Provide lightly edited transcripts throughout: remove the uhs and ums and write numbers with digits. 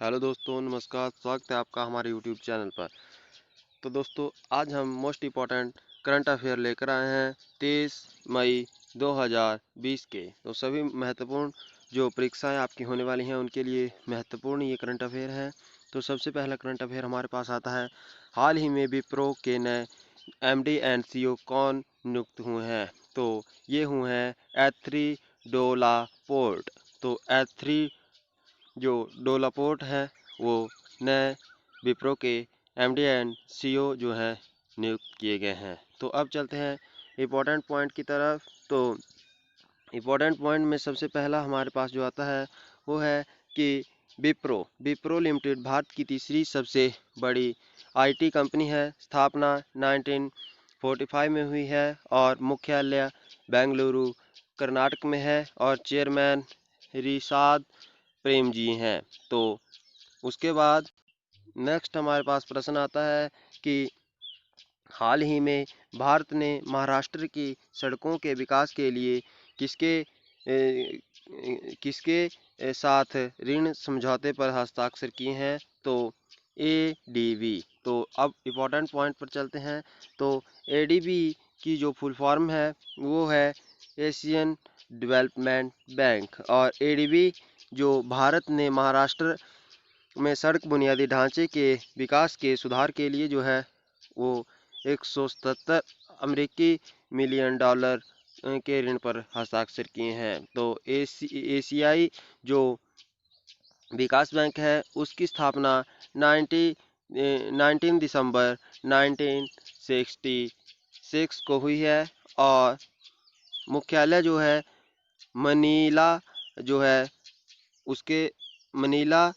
Hello दोस्तों, नमस्कार। स्वागत है आपका हमारे यूट्यूब चैनल पर। तो दोस्तों, आज हम मोस्ट इम्पॉर्टेंट करंट अफेयर लेकर आए हैं 23 मई 2020 के। तो सभी महत्वपूर्ण जो परीक्षाएं आपकी होने वाली हैं उनके लिए महत्वपूर्ण ये करंट अफेयर हैं। तो सबसे पहला करंट अफेयर हमारे पास आता है, हाल ही में विप्रो के नए एमडी एंड सीईओ कौन नियुक्त हुए हैं। तो ये हुए हैं एथरी डोलापोर्ट। तो एथरी जो डोलापोर्ट है वो नए विप्रो के एमडी एंड सीईओ जो है नियुक्त किए गए हैं। तो अब चलते हैं इम्पोर्टेंट पॉइंट की तरफ। तो इम्पोर्टेंट पॉइंट में सबसे पहला हमारे पास जो आता है वो है कि विप्रो लिमिटेड भारत की तीसरी सबसे बड़ी आईटी कंपनी है। स्थापना 1945 में हुई है और मुख्यालय बेंगलुरु कर्नाटक में है और चेयरमैन रिशाद प्रेम जी हैं। तो उसके बाद नेक्स्ट हमारे पास प्रश्न आता है कि हाल ही में भारत ने महाराष्ट्र की सड़कों के विकास के लिए किसके किसके साथ ऋण समझौते पर हस्ताक्षर किए हैं। तो एडीबी। तो अब इम्पोर्टेंट पॉइंट पर चलते हैं। तो एडीबी की जो फुल फॉर्म है वो है एशियन डेवलपमेंट बैंक। और एडीबी जो भारत ने महाराष्ट्र में सड़क बुनियादी ढांचे के विकास के सुधार के लिए जो है वो 177 अमेरिकी मिलियन डॉलर के ऋण पर हस्ताक्षर किए हैं। तो एशियाई जो विकास बैंक है उसकी स्थापना 19 दिसंबर 1966 को हुई है और मुख्यालय जो है मनीला जो है उसके मनीला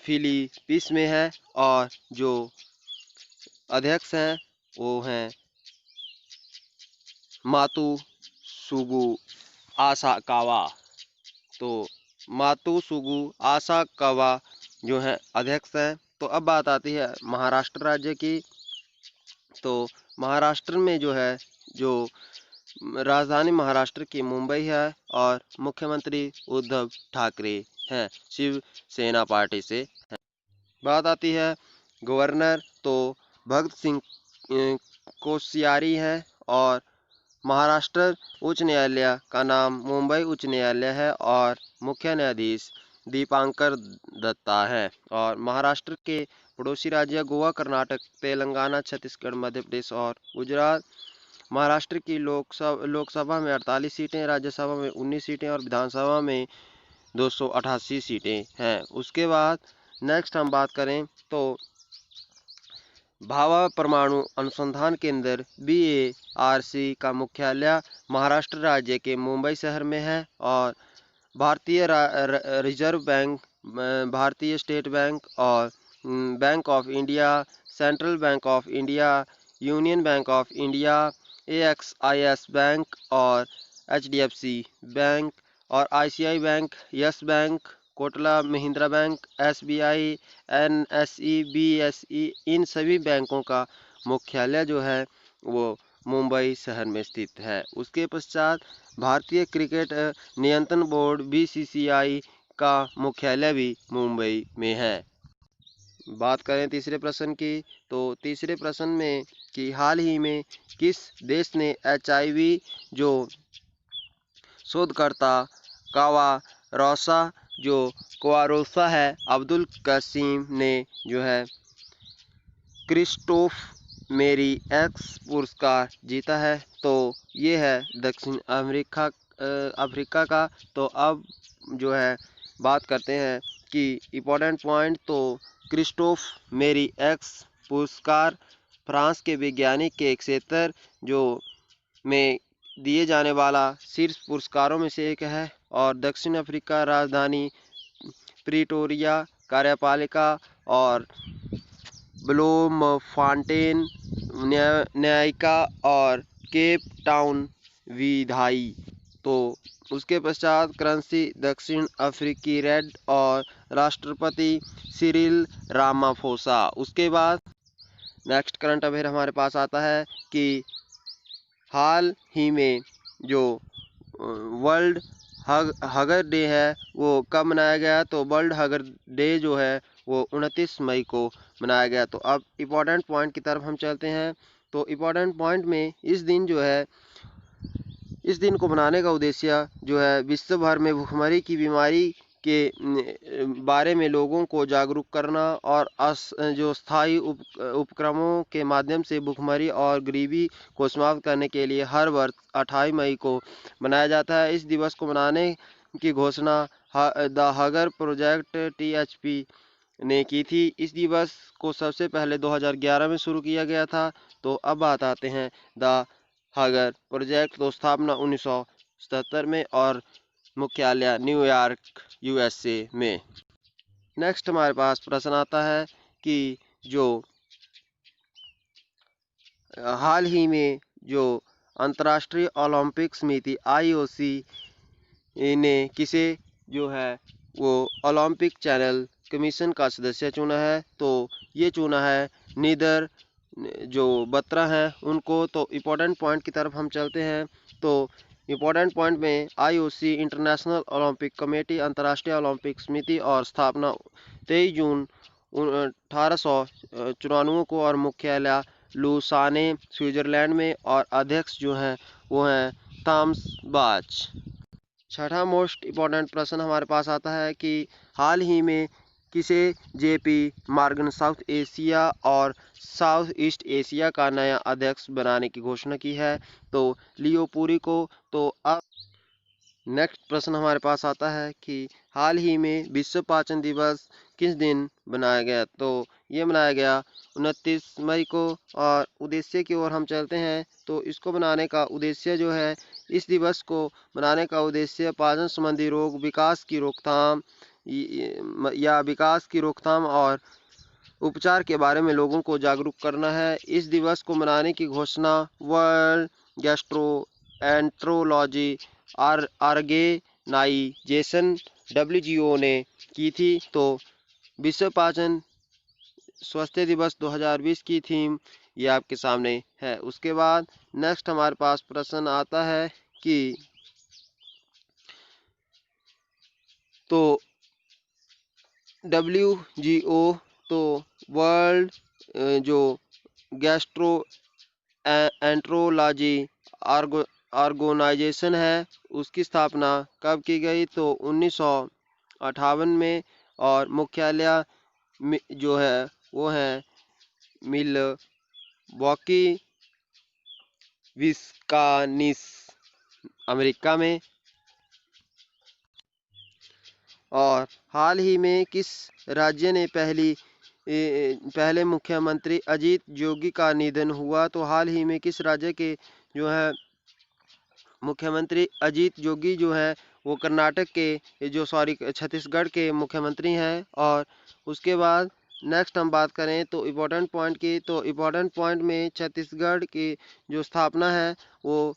फिलीपींस में है और जो अध्यक्ष हैं वो हैं मातु सुगु आसाकावा। तो मातु सुगु आसाकावा जो है अध्यक्ष हैं। तो अब बात आती है महाराष्ट्र राज्य की। तो महाराष्ट्र में जो है जो राजधानी महाराष्ट्र की मुंबई है और मुख्यमंत्री उद्धव ठाकरे हैं, शिवसेना पार्टी से हैं। बात आती है गवर्नर। तो भगत सिंह कोश्यारी है और महाराष्ट्र उच्च न्यायालय का नाम मुंबई उच्च न्यायालय है और मुख्य न्यायाधीश दीपांकर दत्ता है। और महाराष्ट्र के पड़ोसी राज्य गोवा, कर्नाटक, तेलंगाना, छत्तीसगढ़, मध्य प्रदेश और गुजरात। महाराष्ट्र की लोकसभा में 48 सीटें, राज्यसभा में 19 सीटें और विधानसभा में 288 सीटें हैं। उसके बाद नेक्स्ट हम बात करें तो भाभा परमाणु अनुसंधान केंद्र BARC का मुख्यालय महाराष्ट्र राज्य के मुंबई शहर में है और भारतीय रिजर्व बैंक, भारतीय स्टेट बैंक और bank of India, central bank of India, union bank of India, AXIS bank और HDFC बैंक और ICICI bank, yes bank, Kotla Mahindra bank, SBI, NSE, BSE, इन सभी बैंकों का मुख्यालय जो है वो मुंबई शहर में स्थित है। उसके पश्चात भारतीय क्रिकेट नियंत्रण बोर्ड BCCI का मुख्यालय भी मुंबई में है। बात करें तीसरे प्रश्न की। तो तीसरे प्रश्न में कि हाल ही में किस देश ने HIV जो शोधकर्ता क्वारोसा है अब्दुल कसीम ने जो है क्रिस्टोफ मेरी एक्स पुरस्कार जीता है। तो ये है दक्षिण अफ्रीका का। तो अब जो है बात करते हैं कि इम्पोर्टेंट पॉइंट। तो क्रिस्टोफ मेरी एक्स पुरस्कार फ्रांस के वैज्ञानिक के क्षेत्र जो में दिए जाने वाला शीर्ष पुरस्कारों में से एक है और दक्षिण अफ्रीका राजधानी प्रिटोरिया कार्यपालिका और ब्लोमफॉन्टेन न्यायिका और केप टाउन विधायी। तो उसके पश्चात करंसी दक्षिण अफ्रीकी रेड और राष्ट्रपति सिरिल रामाफोसा। उसके बाद नेक्स्ट करंट अफेयर हमारे पास आता है कि हाल ही में जो वर्ल्ड हगर डे है वो कब मनाया गया, तो वर्ल्ड हगर डे जो है वो 29 मई को मनाया गया। तो अब इम्पोर्टेंट पॉइंट की तरफ हम चलते हैं। तो इम्पोर्टेंट पॉइंट में इस दिन जो है, इस दिन को मनाने का उद्देश्य जो है विश्व भर में भूखमरी की बीमारी के बारे में लोगों को जागरूक करना और जो स्थायी उपक्रमों के माध्यम से भूखमरी और गरीबी को समाप्त करने के लिए हर वर्ष 28 मई को मनाया जाता है। इस दिवस को मनाने की घोषणा द हगर प्रोजेक्ट THP ने की थी। इस दिवस को सबसे पहले 2011 में शुरू किया गया था। तो अब बात आते हैं द हगर प्रोजेक्ट, तो स्थापना 1977 में और मुख्यालय न्यूयॉर्क USA में। नेक्स्ट हमारे पास प्रश्न आता है कि जो हाल ही में जो अंतर्राष्ट्रीय ओलंपिक समिति IOC ने किसे जो है वो ओलंपिक चैनल कमीशन का सदस्य चुना है, तो ये चुना है नीदर जो बत्रा हैं उनको। तो इम्पोर्टेंट पॉइंट की तरफ हम चलते हैं। तो इम्पोर्टेंट पॉइंट में IOC इंटरनेशनल ओलंपिक कमेटी अंतर्राष्ट्रीय ओलंपिक समिति और स्थापना 23 जून 1894 को और मुख्यालय लुसाने स्विट्जरलैंड में और अध्यक्ष जो हैं वो हैं थॉमस बाच। छठा मोस्ट इम्पोर्टेंट प्रश्न हमारे पास आता है कि हाल ही में किसे JP मॉर्गन साउथ एशिया और साउथ ईस्ट एशिया का नया अध्यक्ष बनाने की घोषणा की है, तो लियो पुरी को। तो अब नेक्स्ट प्रश्न हमारे पास आता है कि हाल ही में विश्व पाचन दिवस किस दिन मनाया गया, तो ये मनाया गया 29 मई को। और उद्देश्य की ओर हम चलते हैं। तो इसको बनाने का उद्देश्य जो है, इस दिवस को मनाने का उद्देश्य पाचन संबंधी रोग विकास की रोकथाम या विकास की रोकथाम और उपचार के बारे में लोगों को जागरूक करना है। इस दिवस को मनाने की घोषणा वर्ल्ड गैस्ट्रोएंट्रोलॉजी ऑर्गेनाइजेशन WGO ने की थी। तो विश्व पाचन स्वास्थ्य दिवस 2020 की थीम ये आपके सामने है। उसके बाद नेक्स्ट हमारे पास प्रश्न आता है कि तो WGO तो वर्ल्ड जो गैस्ट्रो एंट्रोलॉजी ऑर्गेनाइजेशन है उसकी स्थापना कब की गई, तो 1958 में और मुख्यालय जो है वो है मिलवॉकी विस्कॉन्सिन अमेरिका में। और हाल ही में किस राज्य ने पहले मुख्यमंत्री अजीत जोगी का निधन हुआ, तो हाल ही में किस राज्य के जो है मुख्यमंत्री अजीत जोगी जो है वो कर्नाटक के जो छत्तीसगढ़ के मुख्यमंत्री हैं। और उसके बाद नेक्स्ट हम बात करें तो इम्पोर्टेंट पॉइंट की, तो इम्पोर्टेंट पॉइंट में छत्तीसगढ़ की जो स्थापना है वो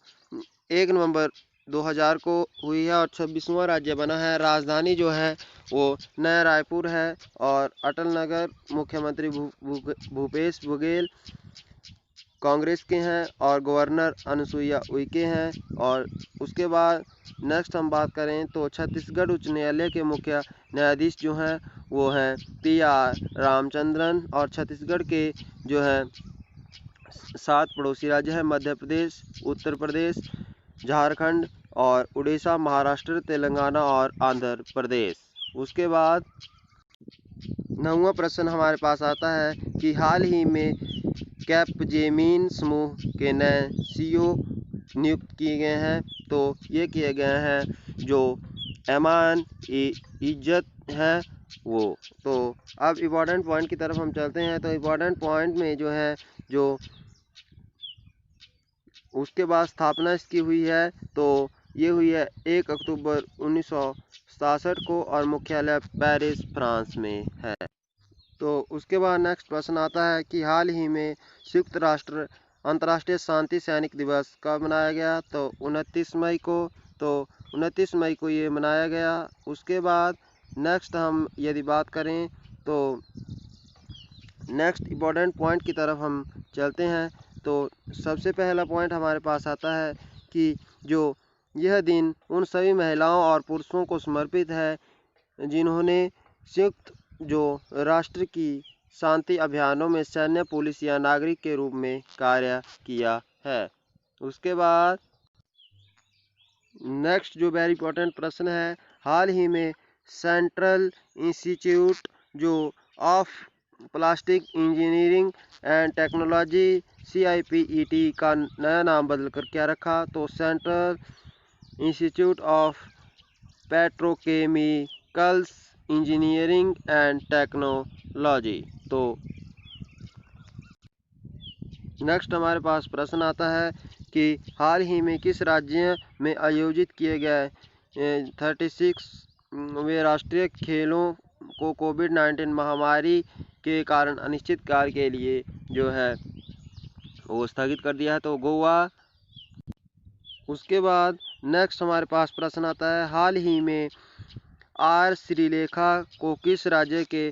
1 नवंबर 2000 को हुई है और 26वां राज्य बना है। राजधानी जो है वो नया रायपुर है और अटल नगर मुख्यमंत्री भूपेश बघेल कांग्रेस के हैं और गवर्नर अनुसुईया उइके हैं। और उसके बाद नेक्स्ट हम बात करें तो छत्तीसगढ़ उच्च न्यायालय के मुख्य न्यायाधीश जो हैं वो हैं PR रामचंद्रन। और छत्तीसगढ़ के जो है 7 पड़ोसी राज्य हैं मध्य प्रदेश, उत्तर प्रदेश, झारखंड और उड़ीसा, महाराष्ट्र, तेलंगाना और आंध्र प्रदेश। उसके बाद 9वां प्रश्न हमारे पास आता है कि हाल ही में कैपजेमिन समूह के नए CEO नियुक्त किए गए हैं, तो ये किए गए हैं जो एमान इज्जत हैं वो। तो अब इम्पोर्टेंट पॉइंट की तरफ हम चलते हैं। तो इम्पोर्टेंट पॉइंट में जो है जो उसके बाद स्थापना इसकी हुई है, तो ये हुई है 1 अक्टूबर 1967 को और मुख्यालय पेरिस फ्रांस में है। तो उसके बाद नेक्स्ट प्रश्न आता है कि हाल ही में संयुक्त राष्ट्र अंतर्राष्ट्रीय शांति सैनिक दिवस कब मनाया गया, तो 29 मई को। तो 29 मई को ये मनाया गया। उसके बाद नेक्स्ट हम यदि बात करें तो नेक्स्ट इम्पोर्टेंट पॉइंट की तरफ हम चलते हैं। तो सबसे पहला पॉइंट हमारे पास आता है कि जो यह दिन उन सभी महिलाओं और पुरुषों को समर्पित है जिन्होंने संयुक्त जो राष्ट्र की शांति अभियानों में सैन्य, पुलिस या नागरिक के रूप में कार्य किया है। उसके बाद नेक्स्ट जो वेरी इंपॉर्टेंट प्रश्न है, हाल ही में सेंट्रल इंस्टीट्यूट जो of plastic engineering and technology CIPET का नया नाम बदलकर क्या रखा? तो central institute of petrochemicals engineering and technology. तो नेक्स्ट हमारे पास प्रश्न आता है कि हाल ही में किस राज्य में आयोजित किए गए 36वें राष्ट्रीय खेलों को कोविड-19 महामारी के कारण अनिश्चितकाल के लिए जो है वो स्थगित कर दिया है? तो गोवा। उसके बाद नेक्स्ट हमारे पास प्रश्न आता है, हाल ही में आर श्रीलेखा को किस राज्य के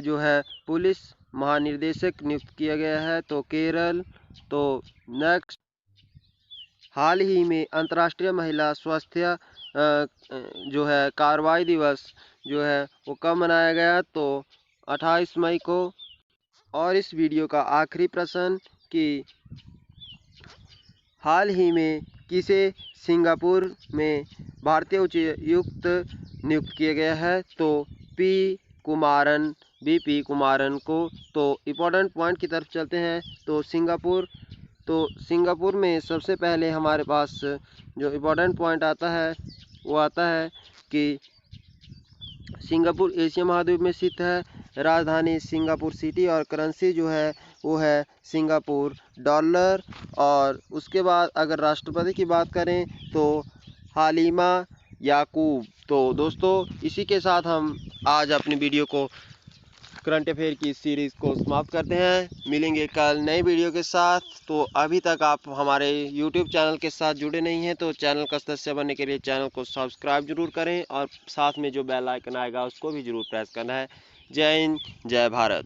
जो है पुलिस महानिर्देशक नियुक्त किया गया है? तो केरल। तो नेक्स्ट, हाल ही में अंतर्राष्ट्रीय महिला स्वास्थ्य जो है कार्रवाई दिवस जो है वो कब मनाया गया? तो 28 मई को। और इस वीडियो का आखिरी प्रश्न कि हाल ही में किसे सिंगापुर में भारतीय उच्चायुक्त नियुक्त किया गया है? तो BP कुमारन को। तो इम्पोर्टेंट पॉइंट की तरफ चलते हैं। तो सिंगापुर में सबसे पहले हमारे पास जो इम्पोर्टेंट पॉइंट आता है वो आता है कि सिंगापुर एशिया महाद्वीप में स्थित है, राजधानी सिंगापुर सिटी और करेंसी जो है वो है सिंगापुर डॉलर। और उसके बाद अगर राष्ट्रपति की बात करें तो हालिमा याकूब। तो दोस्तों इसी के साथ हम आज अपनी वीडियो को करंट अफेयर की सीरीज़ को समाप्त करते हैं। मिलेंगे कल नई वीडियो के साथ। तो अभी तक आप हमारे YouTube चैनल के साथ जुड़े नहीं हैं तो चैनल का सदस्य बनने के लिए चैनल को सब्सक्राइब जरूर करें और साथ में जो बेल आइकन आएगा उसको भी ज़रूर प्रेस करना है। जय हिंद, जय भारत।